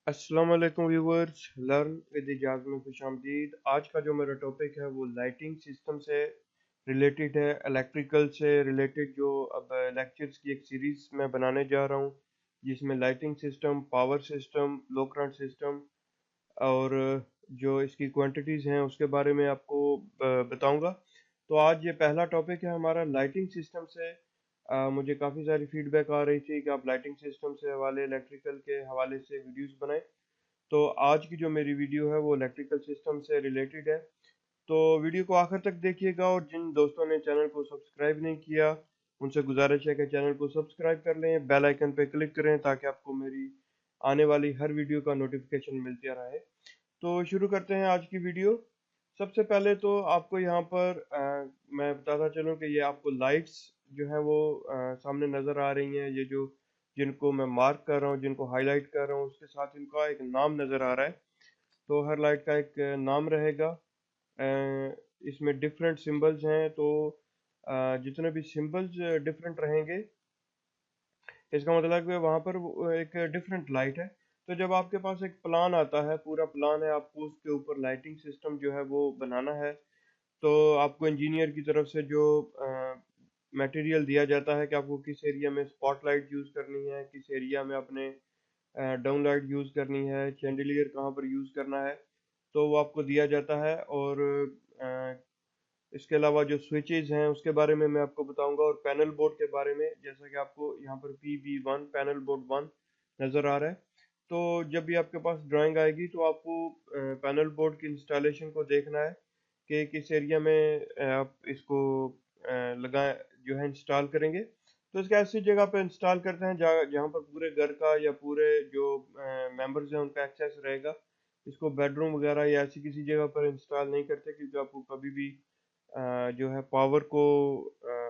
अस्सलाम वालेकुम viewers, learn with Ejaz में खुशामदीद। आज का जो मेरा टॉपिक है वो लाइटिंग सिस्टम से रिलेटेड है, इलेक्ट्रिकल से रिलेटेड। जो अब लेक्चर्स की एक सीरीज़ मैं बनाने जा रहा हूँ जिसमें लाइटिंग सिस्टम, पावर सिस्टम, लो करंट सिस्टम और जो इसकी क्वांटिटीज़ हैं उसके बारे में आपको बताऊंगा। तो आज ये पहला टॉपिक है हमारा लाइटिंग सिस्टम से। मुझे काफ़ी सारी फीडबैक आ रही थी कि आप लाइटिंग सिस्टम से हवाले इलेक्ट्रिकल के हवाले से वीडियोस बनाएं। तो आज की जो मेरी वीडियो है वो इलेक्ट्रिकल सिस्टम से रिलेटेड है। तो वीडियो को आखिर तक देखिएगा, और जिन दोस्तों ने चैनल को सब्सक्राइब नहीं किया उनसे गुजारिश है कि चैनल को सब्सक्राइब कर लें, बेल आइकन पे क्लिक करें ताकि आपको मेरी आने वाली हर वीडियो का नोटिफिकेशन मिलता रहे। तो शुरू करते हैं आज की वीडियो। सबसे पहले तो आपको यहाँ पर मैं बताता चलूँ कि ये आपको लाइट्स जो है वो सामने नज़र आ रही हैं। ये जो जिनको मैं मार्क कर रहा हूँ, जिनको हाईलाइट कर रहा हूँ, उसके साथ इनका एक नाम नज़र आ रहा है। तो हर लाइट का एक नाम रहेगा। इसमें डिफरेंट सिंबल्स हैं, तो जितने भी सिंबल्स डिफरेंट रहेंगे इसका मतलब है वहाँ पर एक डिफरेंट लाइट है। तो जब आपके पास एक प्लान आता है, पूरा प्लान है, आपको उसके ऊपर लाइटिंग सिस्टम जो है वो बनाना है, तो आपको इंजीनियर की तरफ से जो मटेरियल दिया जाता है कि आपको किस एरिया में स्पॉटलाइट यूज़ करनी है, किस एरिया में अपने डाउन लाइट यूज़ करनी है, चैंडिलियर कहाँ पर यूज़ करना है, तो वो आपको दिया जाता है। और इसके अलावा जो स्विचेस हैं उसके बारे में मैं आपको बताऊंगा, और पैनल बोर्ड के बारे में, जैसा कि आपको यहाँ पर PB1 पैनल बोर्ड 1 नज़र आ रहा है। तो जब भी आपके पास ड्राइंग आएगी तो आपको पैनल बोर्ड की इंस्टॉलेशन को देखना है कि किस एरिया में आप इसको लगा जो है इंस्टॉल करेंगे। तो इसका ऐसी जगह पर इंस्टॉल करते हैं जहाँ जहाँ पर पूरे घर का या पूरे जो मेंबर्स हैं उनका एक्सेस रहेगा। इसको बेडरूम वगैरह या ऐसी किसी जगह पर इंस्टॉल नहीं करते, क्योंकि आपको कभी भी जो है पावर को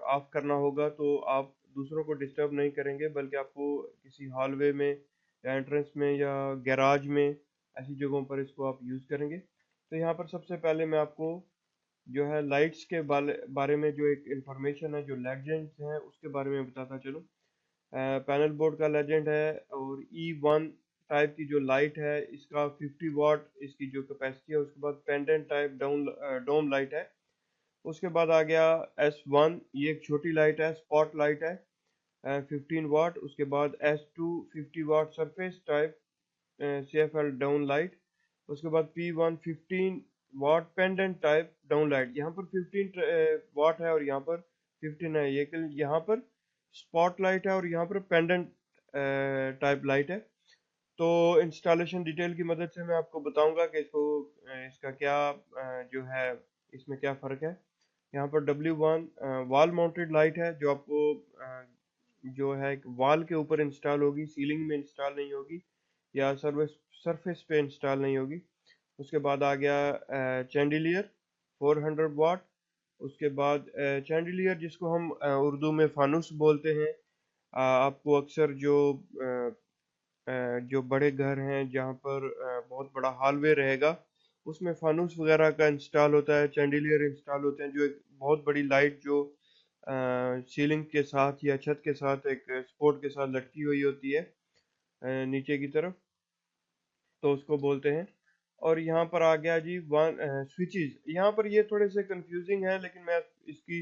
ऑफ करना होगा तो आप दूसरों को डिस्टर्ब नहीं करेंगे, बल्कि आपको किसी हॉलवे में या एंट्रेंस में या गैराज में ऐसी जगहों पर इसको आप यूज़ करेंगे। तो यहाँ पर सबसे पहले मैं आपको जो है लाइट्स के बारे में जो एक इंफॉर्मेशन है, जो लेजेंड्स हैं उसके बारे में बताता चलूँ। पैनल बोर्ड का लेजेंड है, और E1 टाइप की जो लाइट है इसका 50 वाट इसकी जो कैपेसिटी है। उसके बाद पेंडेंट टाइप डोम लाइट है। उसके बाद आ गया S1, ये एक छोटी लाइट है, स्पॉट लाइट है, 15 वाट। उसके बाद S2 50 watt surface type CFL down light. उसके बाद P1 15 watt pendant type down light. यहाँ पर 15 वाट है और यहाँ पर 15 है, ये यहाँ पर स्पॉट लाइट है और यहाँ पर पेंडेंट टाइप लाइट है। तो इंस्टॉलेशन डिटेल की मदद से मैं आपको बताऊंगा कि इसका क्या जो है इसमें क्या फ़र्क है। यहाँ पर W1 वॉल माउंटेड लाइट है, जो आपको जो है एक वॉल के ऊपर इंस्टॉल होगी, सीलिंग में इंस्टॉल नहीं होगी या सर्विस सरफेस पे इंस्टॉल नहीं होगी। उसके बाद आ गया चैंडिलियर 400 वाट। उसके बाद चैंडिलियर जिसको हम उर्दू में फानूस बोलते हैं। आपको अक्सर जो बड़े घर हैं जहाँ पर बहुत बड़ा हॉलवे रहेगा उसमें फानूस वगैरह का इंस्टॉल होता है, चैंडिलियर इंस्टॉल होते हैं, जो एक बहुत बड़ी लाइट जो सीलिंग के साथ या छत के साथ एक सपोर्ट के साथ लटकी हुई होती है नीचे की तरफ, तो उसको बोलते हैं। और यहाँ पर आ गया जी वन स्विचेस। यहाँ पर ये थोड़े से कंफ्यूजिंग है, लेकिन मैं इसकी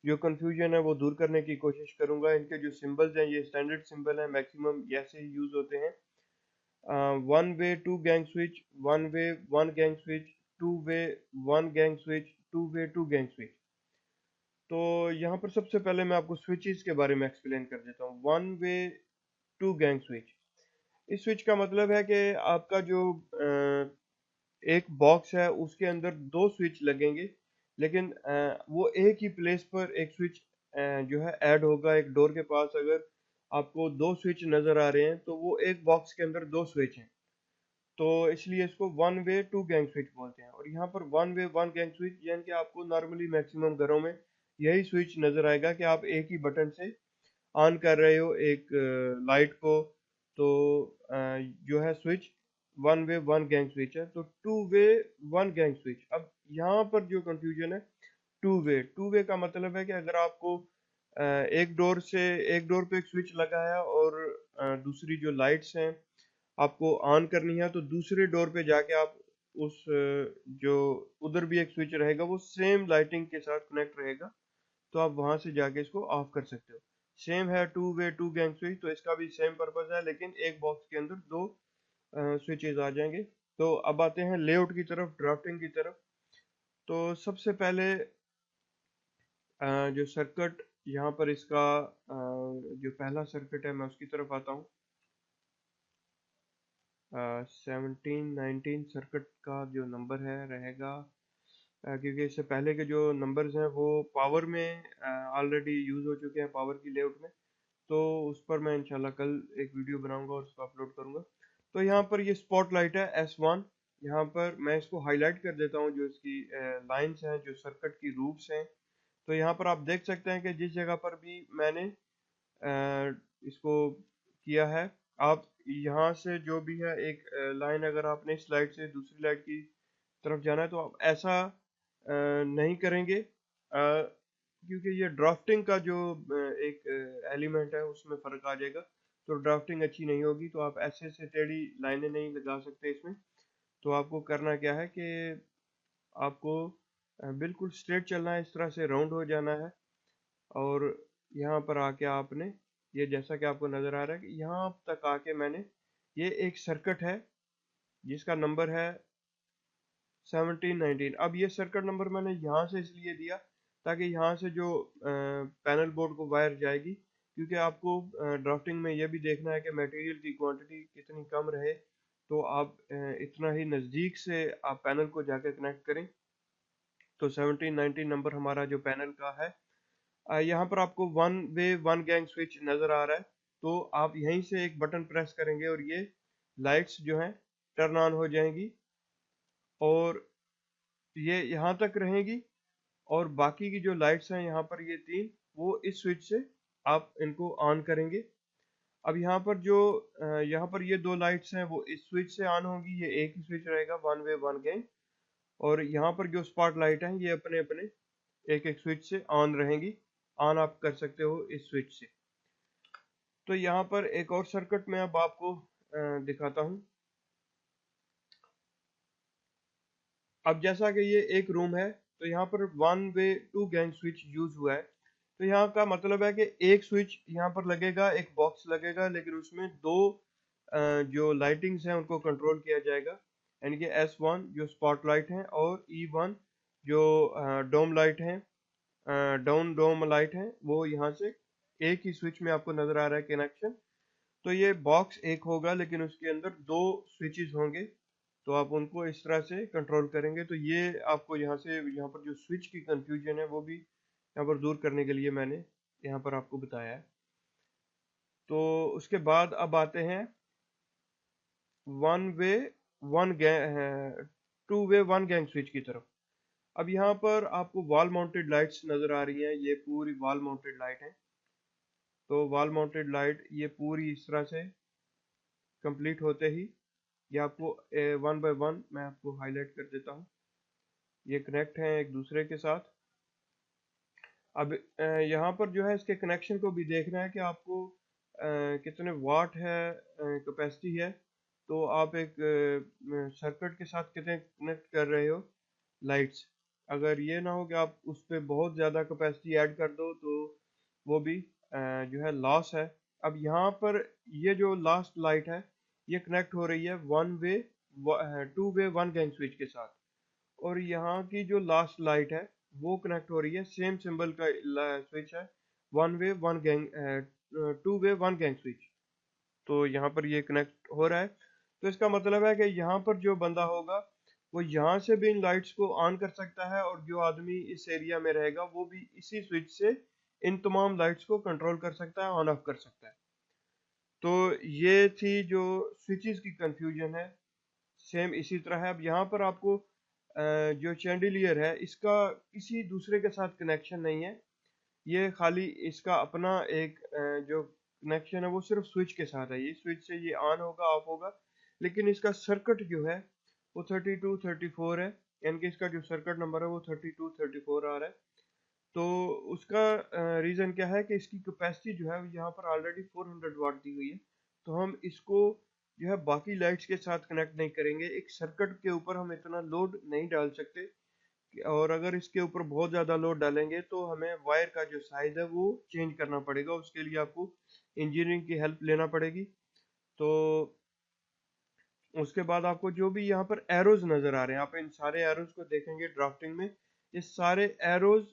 जो कंफ्यूजन है वो दूर करने की कोशिश करूंगा। इनके जो सिंबल्स हैं ये स्टैंडर्ड सिंबल है, मैक्सिमम ऐसे ही यूज होते हैं। One way two gang switch, one way one gang switch, two way one gang switch, two way two gang switch. तो यहाँ पर सबसे पहले मैं आपको स्विचेस के बारे में एक्सप्लेन कर देता हूँ। One way two gang switch, इस स्विच का मतलब है कि आपका जो एक बॉक्स है उसके अंदर दो स्विच लगेंगे, लेकिन वो एक ही प्लेस पर एक स्विच जो है ऐड होगा। एक डोर के पास अगर आपको दो स्विच नजर आ रहे हैं तो वो एक बॉक्स के अंदर दो स्विच हैं, तो इसलिए इसको one way two gang switch बोलते हैं। और यहाँ पर one way one gang switch यानी कि आपको नॉर्मली मैक्सिमम घरों में यही स्विच नजर आएगा कि आप एक ही बटन से ऑन कर रहे हो एक लाइट को। तो जो है switch one way one gang switch है। तो to way one gang switch, अब यहाँ पर जो कंफ्यूजन है, टू वे का मतलब है कि अगर आपको एक डोर पे एक स्विच लगा है और दूसरी जो लाइट्स हैं आपको ऑन करनी है तो दूसरे डोर पे जाके आप उस जो उधर भी एक स्विच रहेगा वो सेम लाइटिंग के साथ कनेक्ट रहेगा, तो आप वहां से जाके इसको ऑफ कर सकते हो। सेम है two way two gang switch, तो इसका भी सेम पर्पस है, लेकिन एक बॉक्स के अंदर दो स्विचेस आ जाएंगे। तो अब आते हैं लेआउट की तरफ, ड्राफ्टिंग की तरफ। तो सबसे पहले जो सर्किट यहाँ पर इसका जो पहला सर्किट है मैं उसकी तरफ आता हूँ। 17 19 सर्किट का जो नंबर है रहेगा, क्योंकि इससे पहले के जो नंबर्स हैं वो पावर में ऑलरेडी यूज़ हो चुके हैं, पावर की लेआउट में। तो उस पर मैं इंशाल्लाह कल एक वीडियो बनाऊंगा और उसको अपलोड करूंगा। तो यहाँ पर ये स्पॉट लाइट है S1। यहाँ पर मैं इसको हाईलाइट कर देता हूँ, जो इसकी लाइंस हैं, जो सर्किट की रूट्स हैं। तो यहाँ पर आप देख सकते हैं कि जिस जगह पर भी मैंने इसको किया है, आप यहाँ से जो भी है एक लाइन, अगर आपने इस लाइट से दूसरी लाइट की तरफ जाना है तो आप ऐसा नहीं करेंगे, क्योंकि ये ड्राफ्टिंग का जो एक एलिमेंट है उसमें फ़र्क आ जाएगा, तो ड्राफ्टिंग अच्छी नहीं होगी। तो आप ऐसे से टेढ़ी लाइनें नहीं लगा सकते इसमें। तो आपको करना क्या है कि आपको बिल्कुल स्ट्रेट चलना है, इस तरह से राउंड हो जाना है। और यहाँ पर आके आपने ये, जैसा कि आपको नज़र आ रहा है कि यहाँ तक आके मैंने ये एक सर्किट है जिसका नंबर है 17 19। अब ये सर्किट नंबर मैंने यहाँ से इसलिए दिया ताकि यहाँ से जो पैनल बोर्ड को वायर जाएगी, क्योंकि आपको ड्राफ्टिंग में ये भी देखना है कि मटेरियल की क्वांटिटी कितनी कम रहे, तो आप इतना ही नज़दीक से आप पैनल को जाकर कनेक्ट करें। तो 17 19 नंबर हमारा जो पैनल का है, यहाँ पर आपको one way one gang switch नज़र आ रहा है। तो आप यहीं से एक बटन प्रेस करेंगे और ये लाइट्स जो हैं टर्न ऑन हो जाएंगी, और ये यहाँ तक रहेगी। और बाकी की जो लाइट्स हैं यहाँ पर ये तीन, वो इस स्विच से आप इनको ऑन करेंगे। अब यहाँ पर जो यहाँ पर ये दो लाइट्स हैं वो इस स्विच से ऑन होंगी, ये एक ही स्विच रहेगा, वन वे वन गैंग। और यहाँ पर जो स्पॉट लाइट हैं ये अपने अपने एक एक स्विच से ऑन रहेंगी, ऑन आप कर सकते हो इस स्विच से। तो यहाँ पर एक और सर्किट मैं अब आपको दिखाता हूँ। अब जैसा कि ये एक रूम है, तो यहाँ पर one way two gang switch use हुआ है। तो यहाँ का मतलब है कि एक स्विच यहाँ पर लगेगा, एक बॉक्स लगेगा, लेकिन उसमें दो जो लाइटिंग्स हैं उनको कंट्रोल किया जाएगा। यानी कि S1 जो स्पॉट लाइट है और E1 जो डोम लाइट है, डाउन डोम लाइट है, वो यहाँ से एक ही स्विच में आपको नजर आ रहा है कनेक्शन। तो ये बॉक्स एक होगा लेकिन उसके अंदर दो स्विचेस होंगे, तो आप उनको इस तरह से कंट्रोल करेंगे। तो ये आपको यहाँ से, यहाँ पर जो स्विच की कंफ्यूजन है वो भी यहाँ पर दूर करने के लिए मैंने यहाँ पर आपको बताया है। तो उसके बाद अब आते हैं one way one gang to way one gang switch की तरफ। अब यहाँ पर आपको वॉल माउंटेड लाइट्स नज़र आ रही हैं, ये पूरी वॉल माउंटेड लाइट है। तो वॉल माउंटेड लाइट ये पूरी इस तरह से कंप्लीट होते ही ये आपको वन बाय वन मैं आपको हाईलाइट कर देता हूँ। ये कनेक्ट हैं एक दूसरे के साथ। अब यहाँ पर जो है इसके कनेक्शन को भी देखना है कि आपको कितने वाट है कैपेसिटी है। तो आप एक सर्किट के साथ कितने कनेक्ट कर रहे हो लाइट्स। अगर ये ना हो कि आप उस पर बहुत ज़्यादा कैपेसिटी ऐड कर दो तो वो भी जो है लॉस है। अब यहाँ पर ये जो लास्ट लाइट है ये कनेक्ट हो रही है one way to way one gang switch के साथ, और यहाँ की जो लास्ट लाइट है वो कनेक्ट हो रही है सेम सिंबल का स्विच है, one way one gang to way one gang switch. तो यहाँ पर ये कनेक्ट हो रहा है। तो इसका मतलब है कि यहाँ पर जो बंदा होगा वो यहाँ से भी इन लाइट्स को ऑन कर सकता है, और जो आदमी इस एरिया में रहेगा वो भी इसी स्विच से इन तमाम लाइट्स को कंट्रोल कर सकता है, ऑन ऑफ कर सकता है। तो ये थी जो स्विचेस की कंफ्यूजन है। सेम इसी तरह है। अब यहाँ पर आपको जो चैंडिलियर है इसका किसी दूसरे के साथ कनेक्शन नहीं है, ये खाली इसका अपना एक जो कनेक्शन है वो सिर्फ स्विच के साथ है। ये स्विच से ये ऑन होगा ऑफ होगा, लेकिन इसका सर्किट जो है वो 3234 है, यानी कि इसका जो सर्किट नंबर है वो 3234 आ रहा है। तो उसका रीज़न क्या है कि इसकी कैपेसिटी जो है यहाँ पर ऑलरेडी 400 वाट दी हुई है। तो हम इसको जो है बाकी लाइट्स के साथ कनेक्ट नहीं करेंगे। एक सर्किट के ऊपर हम इतना लोड नहीं डाल सकते, और अगर इसके ऊपर बहुत ज़्यादा लोड डालेंगे तो हमें वायर का जो साइज है वो चेंज करना पड़ेगा। उसके लिए आपको इंजीनियरिंग की हेल्प लेना पड़ेगी। तो उसके बाद आपको जो भी यहाँ पर एरोज नज़र आ रहे हैं, आप इन सारे एरोज को देखेंगे ड्राफ्टिंग में, ये सारे एरोज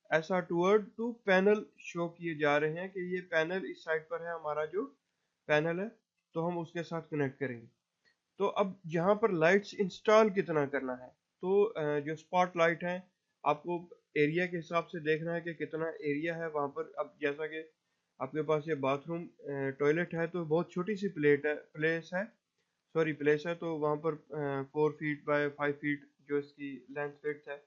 ऐसा टूवर्ड टू पैनल शो किए जा रहे हैं कि ये पैनल इस साइड पर है, हमारा जो पैनल है, तो हम उसके साथ कनेक्ट करेंगे। तो अब यहाँ पर लाइट्स इंस्टॉल कितना करना है, तो जो स्पॉट लाइट है आपको एरिया के हिसाब से देखना है कि कितना एरिया है वहाँ पर। अब जैसा कि आपके पास ये बाथरूम टॉयलेट है तो बहुत छोटी सी प्लेस है, तो वहाँ पर 4 फीट बाय 5 फीट जो इसकी लेंथ विड्थ है,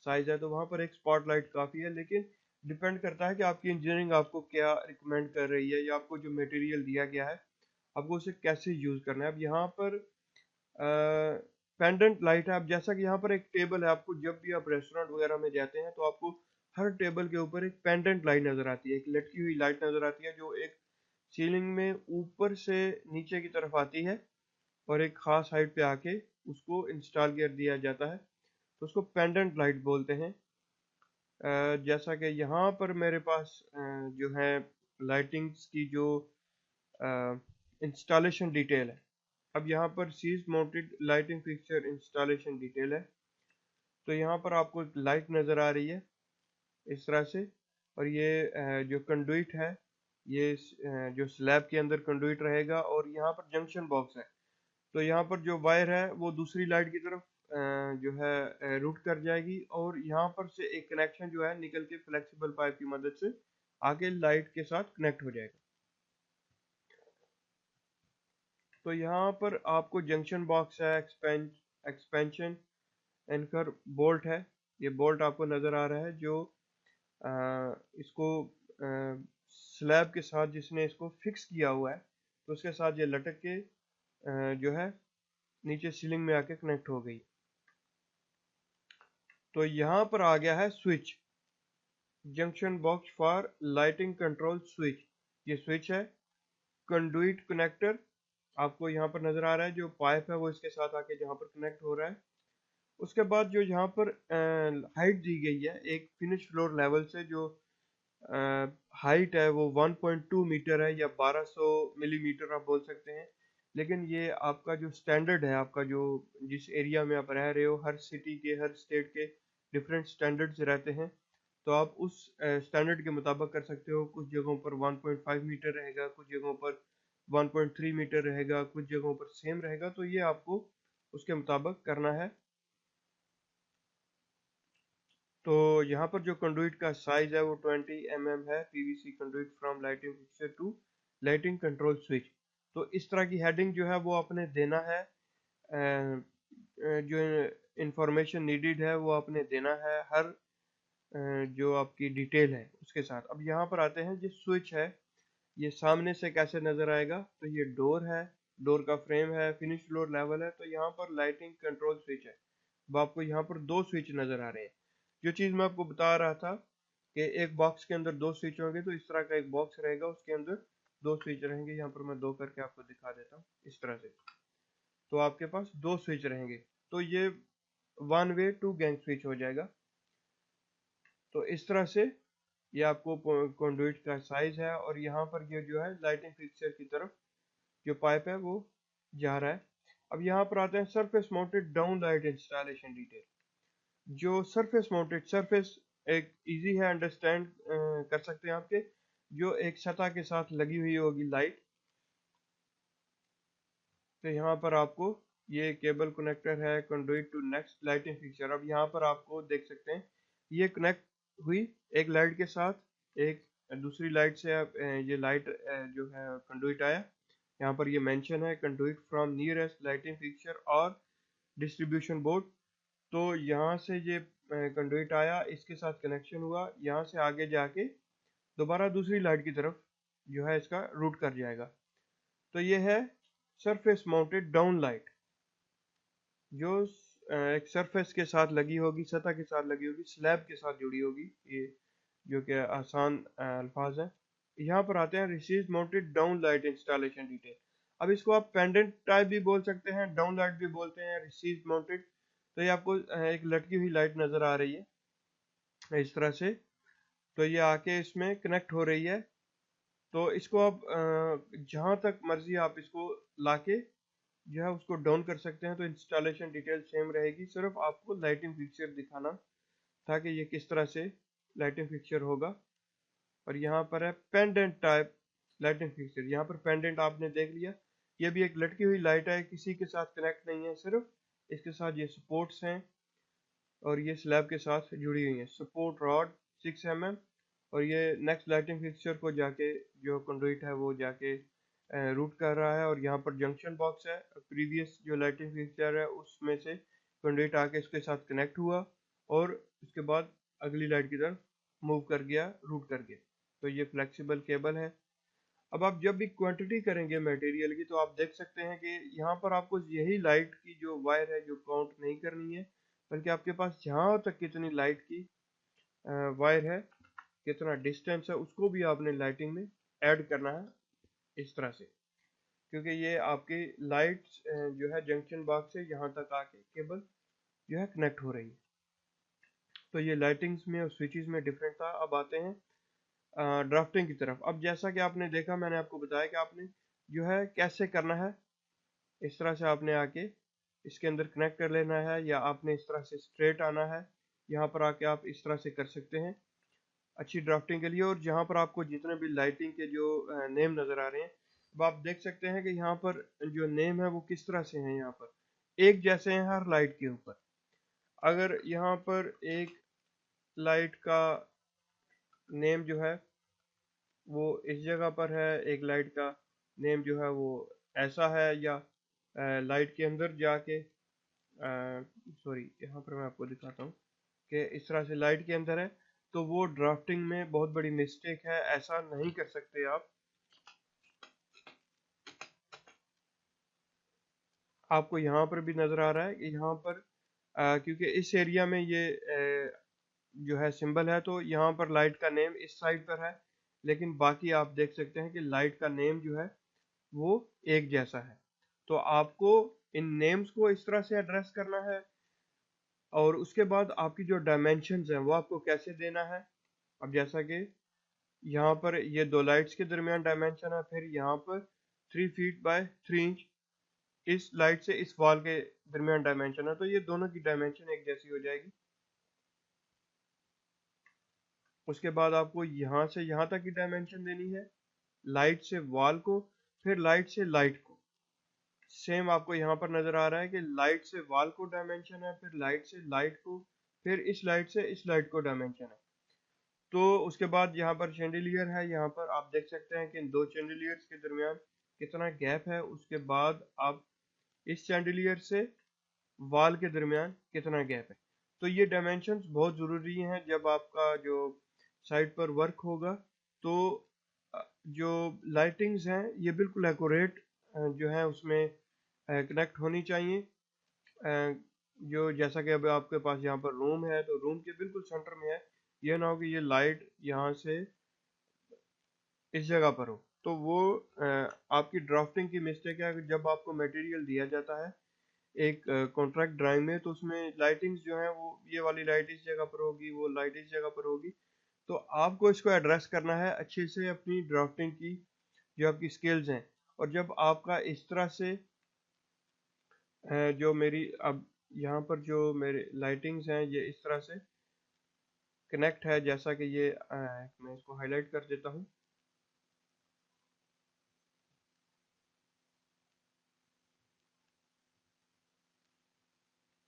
साइज है, तो वहाँ पर एक स्पॉट लाइट काफ़ी है। लेकिन डिपेंड करता है कि आपकी इंजीनियरिंग आपको क्या रिकमेंड कर रही है, या आपको जो मटेरियल दिया गया है आपको उसे कैसे यूज़ करना है। अब यहाँ पर पेंडेंट लाइट है। अब जैसा कि यहाँ पर एक टेबल है, आपको जब भी आप रेस्टोरेंट वगैरह में जाते हैं तो आपको हर टेबल के ऊपर एक पेंडेंट लाइट नज़र आती है, एक लटकी हुई लाइट नज़र आती है जो एक सीलिंग में ऊपर से नीचे की तरफ आती है और एक खास हाइट पे आके उसको इंस्टॉल कर दिया जाता है, तो उसको पेंडेंट लाइट बोलते हैं। जैसा कि यहाँ पर मेरे पास जो है लाइटिंग्स की जो इंस्टॉलेशन डिटेल है, अब यहाँ पर सीज mounted lighting fixture installation detail है। तो यहाँ पर आपको एक लाइट नज़र आ रही है इस तरह से, और ये जो कंडुइट है, ये जो स्लैब के अंदर कंडुइट रहेगा, और यहाँ पर जंक्शन बॉक्स है। तो यहाँ पर जो वायर है वो दूसरी लाइट की तरफ जो है रूट कर जाएगी, और यहाँ पर से एक कनेक्शन जो है निकल के फ्लेक्सिबल पाइप की मदद से आगे लाइट के साथ कनेक्ट हो जाएगा। तो यहाँ पर आपको जंक्शन बॉक्स है, एक्सपेंशन एंकर बोल्ट है, ये बोल्ट आपको नज़र आ रहा है जो इसको स्लैब के साथ जिसने इसको फिक्स किया हुआ है, तो उसके साथ ये लटक के जो है नीचे सीलिंग में आके कनेक्ट हो गई। तो यहाँ पर आ गया है switch, junction box for lighting control switch. ये स्विच है। कंडुइट कनेक्टर आपको यहाँ पर नज़र आ रहा है, जो पाइप है वो इसके साथ आके जहाँ पर कनेक्ट हो रहा है। उसके बाद जो यहाँ पर हाइट दी गई है एक फिनिश फ्लोर लेवल से, जो हाइट है वो 1.2 मीटर है, या 1200 मिलीमीटर आप बोल सकते हैं। लेकिन ये आपका जो स्टैंडर्ड है, आपका जो जिस एरिया में आप रह रहे हो, हर सिटी के हर स्टेट के डिफरेंट स्टैंडर्ड्स रहते हैं, तो आप उस स्टैंडर्ड के मुताबिक कर सकते हो। कुछ जगहों पर 1.5 मीटर रहेगा, कुछ जगहों पर 1.3 मीटर रहेगा, कुछ जगहों पर सेम रहेगा, तो ये आपको उसके मुताबिक करना है। तो यहाँ पर जो कंडुइट का साइज है वो 20 mm है, PVC conduit from lighting fixture to lighting control switch. तो इस तरह की हेडिंग जो है वो आपने देना है, जो इंफॉर्मेशन नीडेड है वो आपने देना है हर जो आपकी डिटेल है उसके साथ। अब यहाँ पर आते हैं, जो स्विच है ये सामने से कैसे नज़र आएगा, तो ये डोर है, डोर का फ्रेम है, फिनिश फ्लोर लेवल है, तो यहाँ पर लाइटिंग कंट्रोल स्विच है। अब आपको यहाँ पर दो स्विच नज़र आ रहे हैं। जो चीज़ मैं आपको बता रहा था कि एक बॉक्स के अंदर दो स्विच होंगे, तो इस तरह का एक बॉक्स रहेगा, उसके अंदर दो स्विच रहेंगे। यहाँ पर मैं दो करके आपको दिखा देता हूँ इस तरह से। तो आपके पास दो स्विच रहेंगे, तो ये one way two gang switch हो जाएगा। तो इस तरह से ये आपको कंडुइट का साइज है, और यहाँ पर ये जो है लाइटिंग फिक्सचर की तरफ जो पाइप है वो जा रहा है। अब यहाँ पर आते हैं surface mounted down light installation detail. जो सरफेस माउंटेड, सरफेस एक इजी है अंडरस्टैंड कर सकते हैं आपके, जो एक सतह के साथ लगी हुई होगी लाइट। तो यहाँ पर आपको ये केबल कनेक्टर है, conduit to next lighting fixture. अब यहाँ पर आपको देख सकते हैं ये कनेक्ट हुई एक लाइट के साथ, एक दूसरी लाइट से ये लाइट जो है कंडुइट आया। यहाँ पर ये मेंशन है conduit from nearest lighting fixture और डिस्ट्रीब्यूशन बोर्ड। तो यहाँ से ये कंडुइट आया, इसके साथ कनेक्शन हुआ, यहाँ से आगे जाके दोबारा दूसरी लाइट की तरफ जो है इसका रूट कर जाएगा। तो ये है सरफेस माउंटेड डाउन लाइट, जो एक सरफेस के साथ लगी होगी, सतह के साथ लगी होगी, स्लैब के साथ जुड़ी होगी, ये जो कि आसान अल्फाज है। यहाँ पर आते हैं receive mounted down light installation detail. अब इसको आप पेंडेंट टाइप भी बोल सकते हैं, डाउन लाइट भी बोलते हैं, रिसीव माउंटेड। तो ये आपको एक लटकी हुई लाइट नज़र आ रही है इस तरह से। तो ये आके इसमें कनेक्ट हो रही है। तो इसको आप जहाँ तक मर्जी आप इसको लाके जो है उसको डाउन कर सकते हैं। तो इंस्टॉलेशन डिटेल सेम रहेगी, सिर्फ आपको लाइटिंग फिक्सचर दिखाना था कि ये किस तरह से लाइटिंग फिक्सचर होगा। और यहाँ पर है पेंडेंट टाइप लाइटिंग फिक्सचर। यहाँ पर पेंडेंट आपने देख लिया, ये भी एक लटकी हुई लाइट है, किसी के साथ कनेक्ट नहीं है, सिर्फ इसके साथ ये सपोर्ट्स हैं और ये स्लैब के साथ जुड़ी हुई है, सपोर्ट रॉड 6 mm। और ये नेक्स्ट लाइटिंग फिक्सचर को जाके जो कंडुइट है वो जाके रूट कर रहा है। और यहाँ पर जंक्शन बॉक्स है, प्रीवियस जो लाइटिंग फिक्सचर है उसमें से कंडुइट आके इसके साथ कनेक्ट हुआ और उसके बाद अगली लाइट की तरफ मूव कर गया, रूट कर गया। तो ये फ्लेक्सिबल केबल है। अब आप जब भी क्वांटिटी करेंगे मटेरियल की, तो आप देख सकते हैं कि यहाँ पर आपको यही लाइट की जो वायर है जो काउंट नहीं करनी है, बल्कि आपके पास जहाँ तक कितनी लाइट की वायर है, कितना डिस्टेंस है, उसको भी आपने लाइटिंग में ऐड करना है इस तरह से। क्योंकि ये आपकी लाइट जो है जंक्शन बॉक्स से यहाँ तक आके केबल जो है कनेक्ट हो रही है। तो ये लाइटिंग्स में और स्विचेस में डिफरेंट था। अब आते हैं ड्राफ्टिंग की तरफ। अब जैसा कि आपने देखा, मैंने आपको बताया कि आपने जो है कैसे करना है। इस तरह से आपने आके इसके अंदर कनेक्ट कर लेना है, या आपने इस तरह से स्ट्रेट आना है। यहाँ पर आके आप इस तरह से कर सकते हैं अच्छी ड्राफ्टिंग के लिए। और जहाँ पर आपको जितने भी लाइटिंग के जो नेम नज़र आ रहे हैं, अब आप देख सकते हैं कि यहाँ पर जो नेम है वो किस तरह से हैं। यहाँ पर एक जैसे हैं हर लाइट के ऊपर। अगर यहाँ पर एक लाइट का नेम जो है वो इस जगह पर है, एक लाइट का नेम जो है वो ऐसा है, या लाइट के अंदर जाके सॉरी यहाँ पर मैं आपको दिखाता हूँ कि इस तरह से लाइट के अंदर है, तो वो ड्राफ्टिंग में बहुत बड़ी मिस्टेक है, ऐसा नहीं कर सकते आप। आपको यहाँ पर भी नज़र आ रहा है कि यहाँ पर क्योंकि इस एरिया में ये जो है सिंबल है, तो यहाँ पर लाइट का नेम इस साइड पर है, लेकिन बाकी आप देख सकते हैं कि लाइट का नेम जो है वो एक जैसा है। तो आपको इन नेम्स को इस तरह से एड्रेस करना है। और उसके बाद आपकी जो डायमेंशंस हैं वो आपको कैसे देना है। अब जैसा कि यहाँ पर ये दो लाइट्स के दरमियान डायमेंशन है, फिर यहाँ पर 3 फीट बाय 3 इंच इस लाइट से इस वॉल के दरमियान डायमेंशन है, तो ये दोनों की डायमेंशन एक जैसी हो जाएगी। उसके बाद आपको यहाँ से यहाँ तक की डायमेंशन देनी है, लाइट से वॉल को, फिर लाइट से लाइट को। सेम आपको यहाँ पर नजर आ रहा है कि लाइट से वॉल को डायमेंशन है, फिर लाइट से लाइट को, फिर इस लाइट से इस लाइट को डायमेंशन है। तो उसके बाद यहाँ पर चैंडिलियर है, यहाँ पर आप देख सकते हैं कि इन दो चैंडिलियर्स के दरमियान कितना गैप है। उसके बाद आप इस चैंडिलियर से वॉल के दरमियान कितना गैप है। तो ये डायमेंशंस बहुत ज़रूरी हैं जब आपका जो साइट पर वर्क होगा। तो जो लाइटिंग्स हैं ये बिल्कुल एक्यूरेट जो है उसमें कनेक्ट होनी चाहिए। जो जैसा कि अब आपके पास यहाँ पर रूम है, तो रूम के बिल्कुल सेंटर में है, ये ना हो कि ये लाइट यहाँ से इस जगह पर हो। तो वो आपकी ड्राफ्टिंग की मिस्टेक है। जब आपको मटेरियल दिया जाता है एक कॉन्ट्रैक्ट ड्राइंग में, तो उसमें लाइटिंग्स जो है वो ये वाली लाइट इस जगह पर होगी, वो लाइट इस जगह पर होगी। तो आपको इसको एड्रेस करना है अच्छे से अपनी ड्राफ्टिंग की जो आपकी स्किल्स हैं। और जब आपका इस तरह से जो मेरी अब यहाँ पर जो मेरे लाइटिंग्स हैं ये इस तरह से कनेक्ट है, जैसा कि ये मैं इसको हाईलाइट कर देता हूँ।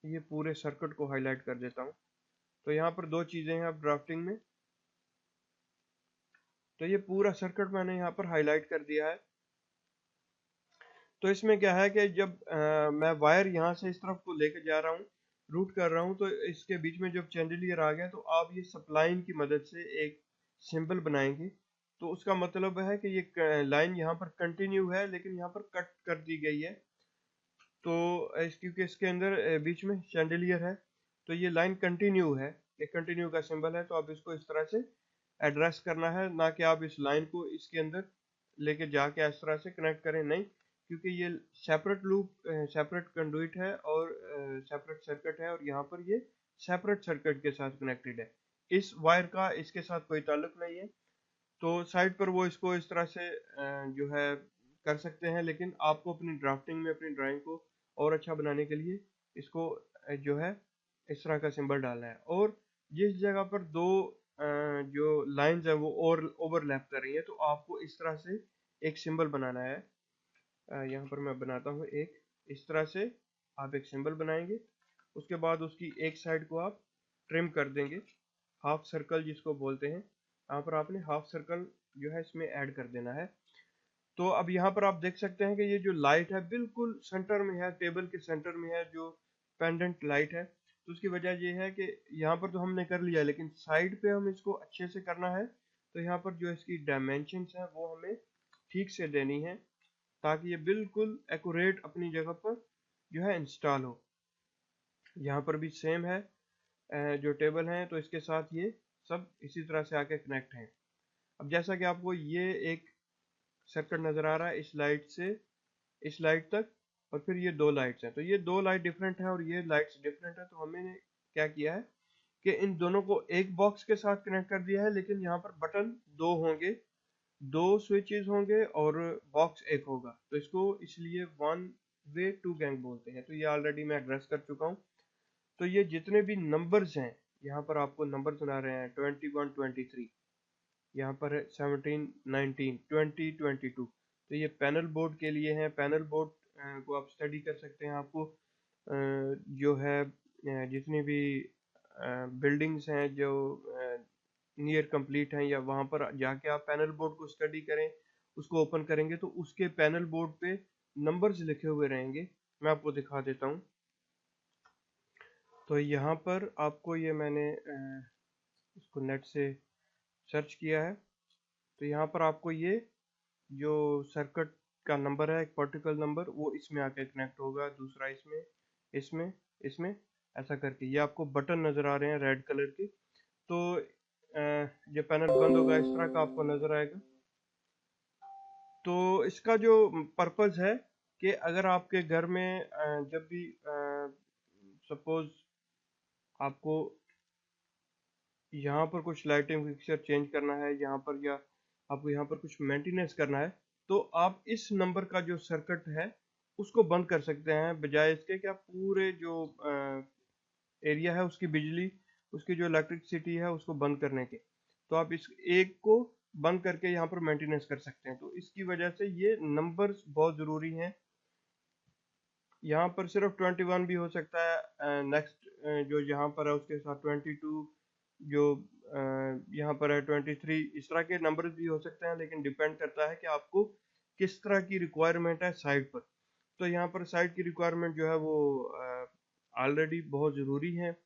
ये पूरे सर्किट को हाईलाइट कर देता हूँ। तो यहाँ पर दो चीज़ें हैं अब ड्राफ्टिंग में। तो ये पूरा सर्किट मैंने यहाँ पर हाईलाइट कर दिया है। तो इसमें क्या है कि जब मैं वायर यहाँ से इस तरफ को लेकर जा रहा हूँ, रूट कर रहा हूँ, तो इसके बीच में जब चैंडिलियर आ गया, तो आप ये सप्लाइन की मदद से एक सिंबल बनाएंगे। तो उसका मतलब है कि ये लाइन यहाँ पर कंटिन्यू है, लेकिन यहाँ पर कट कर दी गई है। तो क्योंकि इसके अंदर बीच में चैंडिलियर है, तो ये लाइन कंटिन्यू है, एक कंटिन्यू का सिंबल है। तो आप इसको इस तरह से एड्रेस करना है, ना कि आप इस लाइन को इसके अंदर लेके जाके इस तरह से कनेक्ट करें, नहीं। क्योंकि ये सेपरेट लूप, सेपरेट कंडुइट है और सेपरेट सर्किट है, और यहाँ पर ये सेपरेट सर्किट के साथ कनेक्टेड है। इस वायर का इसके साथ कोई ताल्लुक नहीं है। तो साइड पर वो इसको इस तरह से जो है कर सकते हैं, लेकिन आपको अपनी ड्राफ्टिंग में अपनी ड्राइंग को और अच्छा बनाने के लिए इसको जो है इस तरह का सिंबल डालना है। और जिस जगह पर दो जो लाइंस है वो और ओवरलैप कर रही है, तो आपको इस तरह से एक सिंबल बनाना है। यहाँ पर मैं बनाता हूँ एक, इस तरह से आप एक सिंबल बनाएंगे। उसके बाद उसकी एक साइड को आप ट्रिम कर देंगे, हाफ सर्कल जिसको बोलते हैं। यहाँ पर आपने हाफ सर्कल जो है इसमें ऐड कर देना है। तो अब यहाँ पर आप देख सकते हैं कि ये जो लाइट है बिल्कुल सेंटर में है, टेबल के सेंटर में है, जो पेंडेंट लाइट है। तो उसकी वजह ये है कि यहाँ पर तो हमने कर लिया, लेकिन साइड पे हम इसको अच्छे से करना है। तो यहाँ पर जो इसकी डायमेंशंस है वो हमें ठीक से देनी है, ताकि ये बिल्कुल एक्यूरेट अपनी जगह पर जो है इंस्टॉल हो। यहाँ पर भी सेम है, जो टेबल है तो इसके साथ ये सब इसी तरह से आके कनेक्ट हैं। अब जैसा कि आपको ये एक सर्किट नज़र आ रहा है इस लाइट से इस लाइट तक, और फिर ये दो लाइट्स हैं, तो ये दो लाइट डिफरेंट है और ये लाइट्स डिफरेंट है। तो हमने क्या किया है कि इन दोनों को एक बॉक्स के साथ कनेक्ट कर दिया है, लेकिन यहाँ पर बटन दो होंगे, दो स्विचेस होंगे और बॉक्स एक होगा। तो इसको इसलिए वन वे टू गैंग बोलते हैं। तो ये ऑलरेडी मैं एड्रेस कर चुका हूँ। तो ये जितने भी नंबर्स हैं, यहाँ पर आपको नंबर सुना रहे हैं 21 23, यहाँ पर है 17 19 20 22। तो ये पैनल बोर्ड के लिए है। पैनल बोर्ड को आप स्टडी कर सकते हैं। आपको जो है जितनी भी बिल्डिंग्स हैं जो नियर कंप्लीट हैं, या वहाँ पर जाके आप पैनल बोर्ड को स्टडी करें, उसको ओपन करेंगे तो उसके पैनल बोर्ड पे नंबर्स लिखे हुए रहेंगे। मैं आपको दिखा देता हूँ। तो यहाँ पर आपको ये मैंने इसको नेट से सर्च किया है। तो यहाँ पर आपको ये जो सर्किट का नंबर है, एक पर्टिकुलर नंबर, वो इसमें आके कनेक्ट होगा, दूसरा इसमें, इसमें, इसमें, ऐसा करके ये आपको बटन नज़र आ रहे हैं रेड कलर के। तो जब पैनल बंद होगा इस तरह का आपको नज़र आएगा। तो इसका जो पर्पज़ है कि अगर आपके घर में जब भी सपोज आपको यहाँ पर कुछ लाइटिंग फिक्सचर चेंज करना है यहाँ पर, या आपको यहाँ पर कुछ मेंटेनेंस करना है, तो आप इस नंबर का जो सर्किट है उसको बंद कर सकते हैं, बजाय इसके कि आप पूरे जो एरिया है उसकी बिजली, उसकी जो इलेक्ट्रिसिटी है उसको बंद करने के। तो आप इस एक को बंद करके यहाँ पर मेंटेनेंस कर सकते हैं। तो इसकी वजह से ये नंबर्स बहुत ज़रूरी हैं। यहाँ पर सिर्फ 21 भी हो सकता है, नेक्स्ट जो यहाँ पर है उसके साथ 22, जो यहाँ पर है 23, इस तरह के नंबर्स भी हो सकते हैं, लेकिन डिपेंड करता है कि आपको किस तरह की रिक्वायरमेंट है साइड पर। तो यहाँ पर साइड की रिक्वायरमेंट जो है वो ऑलरेडी बहुत ज़रूरी है।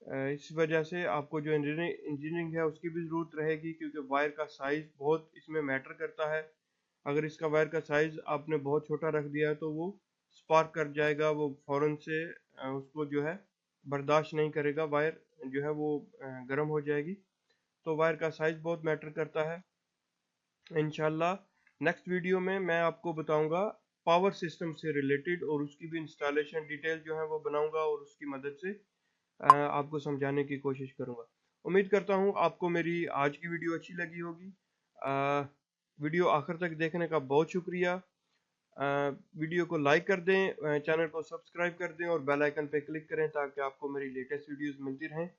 इस वजह से आपको जो इंजीनियरिंग है उसकी भी ज़रूरत रहेगी, क्योंकि वायर का साइज़ बहुत इसमें मैटर करता है। अगर इसका वायर का साइज़ आपने बहुत छोटा रख दिया तो वो स्पार्क कर जाएगा, वो फ़ौरन से उसको जो है बर्दाश्त नहीं करेगा, वायर जो है वो गर्म हो जाएगी। तो वायर का साइज़ बहुत मैटर करता है। इंशाल्लाह नेक्स्ट वीडियो में मैं आपको बताऊंगा पावर सिस्टम से रिलेटेड, और उसकी भी इंस्टॉलेशन डिटेल जो है वो बनाऊंगा, और उसकी मदद से आपको समझाने की कोशिश करूंगा। उम्मीद करता हूँ आपको मेरी आज की वीडियो अच्छी लगी होगी। वीडियो आखिर तक देखने का बहुत शुक्रिया। वीडियो को लाइक कर दें, चैनल को सब्सक्राइब कर दें और बेल आइकन पे क्लिक करें, ताकि आपको मेरी लेटेस्ट वीडियोस मिलती रहें।